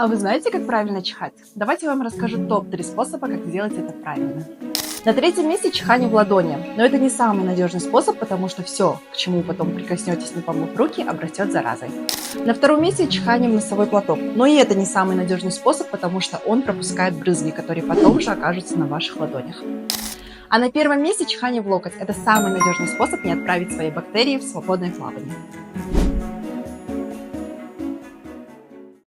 А вы знаете, как правильно чихать? Давайте я вам расскажу топ-3 способа, как сделать это правильно. На третьем месте чихание в ладони, но это не самый надежный способ, потому что все, к чему потом прикоснетесь, не помыв руки, обрастет заразой. На втором месте чихание в носовой платок, но и это не самый надежный способ, потому что он пропускает брызги, которые потом же окажутся на ваших ладонях. А на первом месте чихание в локоть. Это самый надежный способ не отправить свои бактерии в свободное плавание.